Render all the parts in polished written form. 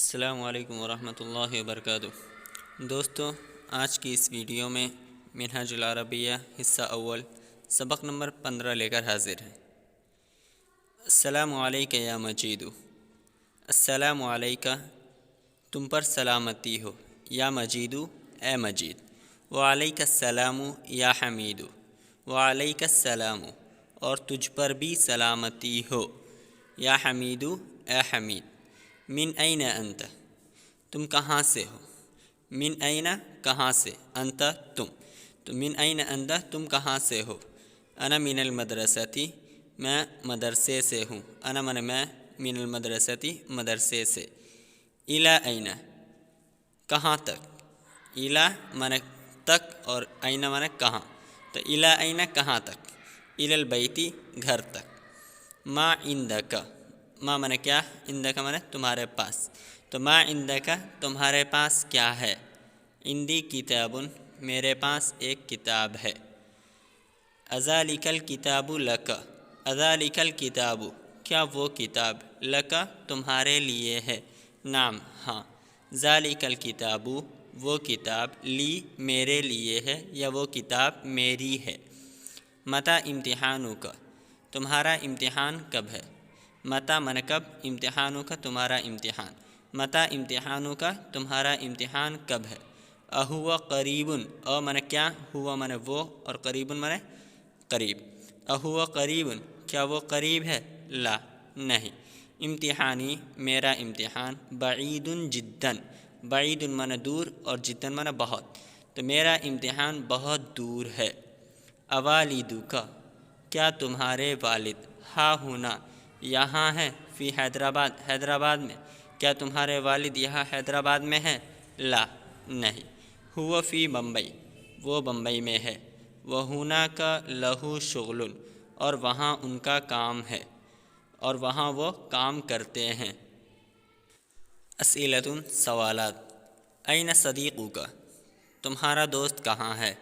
السلام علیکم ورحمۃ اللہ وبرکاتہ۔ دوستو، آج کی اس ویڈیو میں منہاج العربیہ حصہ اول سبق نمبر 15 لے کر حاضر ہے۔ السلام علیکہ یا مجید، السلام علیکہ تم پر سلامتی ہو، یا مجید اے مجید، وعلیک السلام یا حمید، وعلیک السلام اور تجھ پر بھی سلامتی ہو، یا حمید اے حمید۔ من این انت تم کہاں سے ہو، من این کہاں سے، انت تم، تو من این انت تم کہاں سے ہو۔ انا من المدرستی میں مدرسے سے ہوں، انا من میں، من المدرستی مدرسے سے۔ الی این کہاں تک، الی من تک اور این من کہاں، تو الی این کہاں تک، الی البیتی گھر تک۔ ما عندک ما من کیا، عندک من تمہارے پاس، تو ما عندک تمہارے پاس کیا ہے، عندی کتاب میرے پاس ایک کتاب ہے۔ اذالک الکتاب لک اذالک الکتاب کیا وہ کتاب، لک تمہارے لیے ہے، نعم ہاں، ذالک الکتاب وہ کتاب، لی میرے لیے ہے یا وہ کتاب میری ہے۔ متی امتحانک تمہارا امتحان کب ہے، متی من کب، امتحانوں کا تمہارا امتحان، متی امتحانوں کا تمہارا امتحان کب ہے۔ اہو قریب او من کیا، ہوا من وہ اور قریب من قریب، اہو قریب کیا وہ قریب ہے، لا نہیں۔ امتحانی میرا امتحان، بعید جدا بعید من دور اور جدا من بہت، تو میرا امتحان بہت دور ہے۔ اوالدک کیا تمہارے والد، ہا ہونا یہاں ہے، فی حیدرآباد حیدرآباد میں، کیا تمہارے والد یہاں حیدرآباد میں ہیں، لا نہیں۔ ہوا فی بمبئی وہ بمبئی میں ہے، وہناک لہو شغل اور وہاں ان کا کام ہے، اور وہاں وہ کام کرتے ہیں۔ اسئلۃ سوالات، این صدیقک تمہارا دوست کہاں ہے،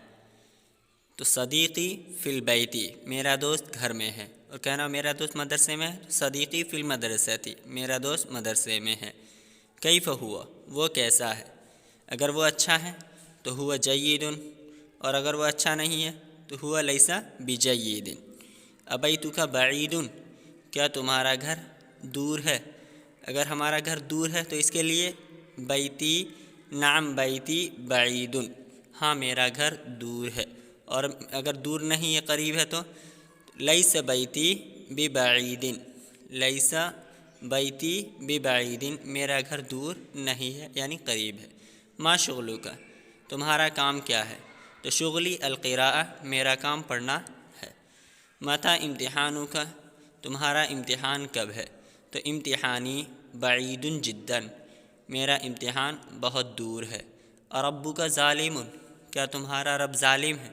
تو صدیقی فی البیتی میرا دوست گھر میں ہے، اور کہنا میرا دوست مدرسے میں ہے، صدیقی فی المدرستی میرا دوست مدرسے میں ہے۔ کیف ہوا وہ کیسا ہے، اگر وہ اچھا ہے تو ہوا جید، اور اگر وہ اچھا نہیں ہے تو ہوا لیس بجید۔ ابیتک بعید کیا تمہارا گھر دور ہے، اگر ہمارا گھر دور ہے تو اس کے لیے بیتی، نعم بیتی بعید ہاں میرا گھر دور ہے، اور اگر دور نہیں ہے قریب ہے تو لیس بیتی ببعید لیس بیتی ببعید میرا گھر دور نہیں ہے یعنی قریب ہے۔ ما شغلک تمہارا کام کیا ہے، تو شغلی القراءہ میرا کام پڑھنا ہے۔ متی امتحانک تمہارا امتحان کب ہے، تو امتحانی بعید جدا میرا امتحان بہت دور ہے۔ اربک ظالم کیا تمہارا رب ظالم ہے،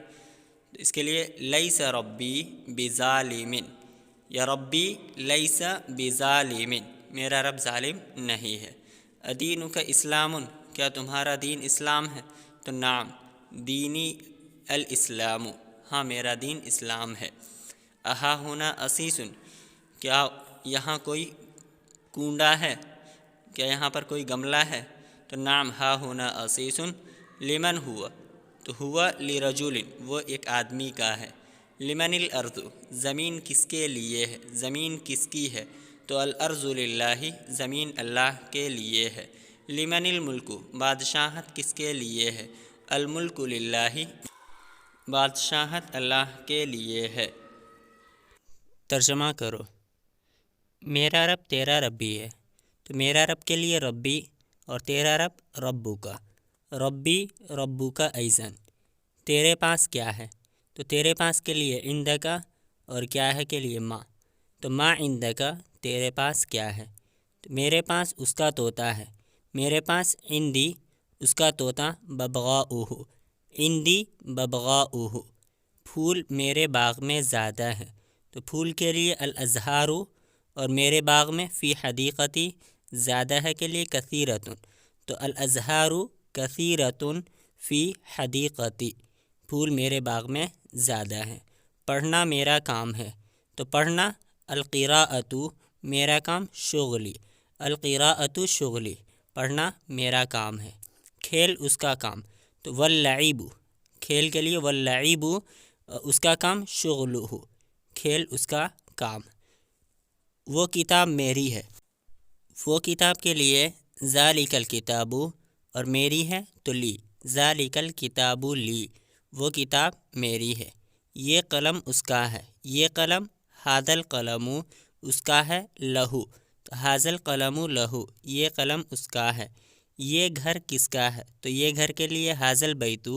تو اس کے لیے لیس ربی بظالم، یا ربی لیس بظالم میرا رب ظالم نہیں ہے۔ ادینک اسلام کیا تمہارا دین اسلام ہے، تو نعم دینی الاسلام ہاں میرا دین اسلام ہے۔ اہا ہونا اسیس کیا یہاں کوئی کنڈا ہے، کیا یہاں پر کوئی گملہ ہے، تو نعم ہا ہونا اسیس لمن ہوا تو ہوا لرجل وہ ایک آدمی کا ہے۔ لمن الارض زمین کس کے لیے ہے، زمین کس کی ہے، تو الارض للہ زمین اللہ کے لیے ہے۔ لمن الملک بادشاہت کس کے لیے ہے، الملک للہ بادشاہت اللہ کے لیے ہے۔ ترجمہ کرو، میرا رب تیرا رب بھی ہے، تو میرا رب کے لیے ربی اور تیرا رب ربو کا، ربی ربو کا ایزن۔ تیرے پاس کیا ہے، تو تیرے پاس کے لیے عندکا اور کیا ہے کے لیے ما، تو ما عندکا تیرے پاس کیا ہے، تو میرے پاس اس کا طوطا ہے، میرے پاس عندی اس کا طوطا ببغاؤہ، عندی ببغاؤہ پھول میرے باغ میں زیادہ ہیں، تو پھول کے لیے الازہار اور میرے باغ میں فی حدیقتی زیادہ ہے کے لیے کثیرۃ، تو الازہار کثیرۃ فی حدیقتی پھول میرے باغ میں زیادہ ہیں۔ پڑھنا میرا کام ہے، تو پڑھنا القراءۃ میرا کام، شغلی القراءۃ شغلی پڑھنا میرا کام ہے، کھیل اس کا کام، تو واللعب کھیل کے لیے، واللعب اس کا کام، شغلہ کھیل اس کا کام۔ وہ کتاب میری ہے، وہ کتاب کے لیے ذالک الکتاب اور میری ہے تو لی، ذالک الکتاب لی وہ کتاب میری ہے۔ یہ قلم اس کا ہے، یہ قلم ھذا القلم اس کا ہے، لہو تو ھذا القلم لہو یہ قلم اس کا ہے۔ یہ گھر کس کا ہے تو یہ گھر کے لیے ھذا البیت،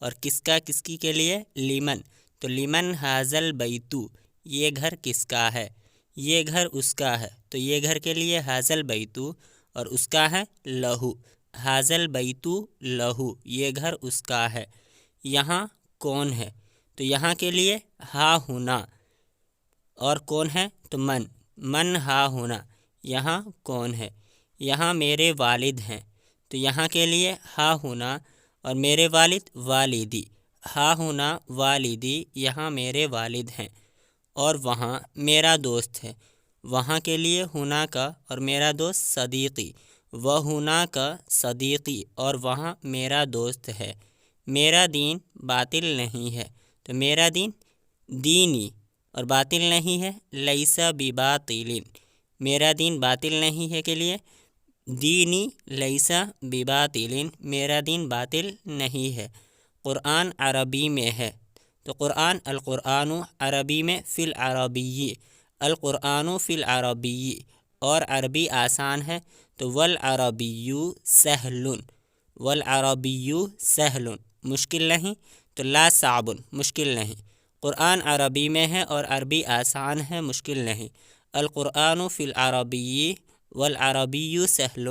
اور کس کا کس کی کے لیے، لمن تو لمن ھذا البیت یہ گھر کس کا ہے۔ یہ گھر اس کا ہے تو یہ گھر کے لیے ھذا البیت اور اس کا ہے، لہو ھذا البیت لہو یہ گھر اس کا ہے۔ یہاں کون ہے تو یہاں کے لیے ہا ہونا، اور کون ہے تو من، من ہا ہونا یہاں کون ہے۔ یہاں میرے والد ہیں تو یہاں کے لیے ہا ہونا، اور میرے والد والدی، ہا ہونا والدی یہاں میرے والد ہیں۔ اور وہاں میرا دوست ہے، وہاں کے لیے ہونا کا، اور میرا دوست صدیقی، وہ ہونا کا صدیقی اور وہاں میرا دوست ہے۔ میرا دین باطل نہیں ہے تو میرا دین دینی، اور باطل نہیں ہے لیس بباطل میرا دین باطل نہیں ہے کے لیے دینی لیس بباطل میرا دین باطل نہیں ہے۔ قرآن عربی میں ہے تو قرآن، القرآن عربی میں فی العربی، القرآن فی العربی اور عربی آسان ہے تو والعربی سہل، والعربی سہل مشکل نہیں تو لا صعب مشکل نہیں۔ قرآن عربی میں ہے اور عربی آسان ہے، مشکل نہیں۔ القرآن فی العربی والعربی سہل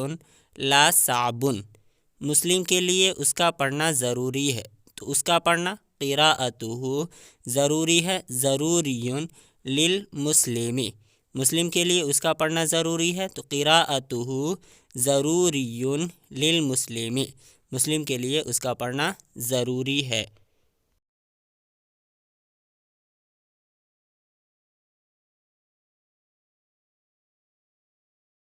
لا صعب۔ مسلم کے لیے اس کا پڑھنا ضروری ہے تو اس کا پڑھنا قراءتہ ضروری ہے، ضروری للمسلم مسلم کے لیے اس کا پڑھنا ضروری ہے تو قراءتہ ضروری للمسلم مسلم کے لیے اس کا پڑھنا ضروری ہے۔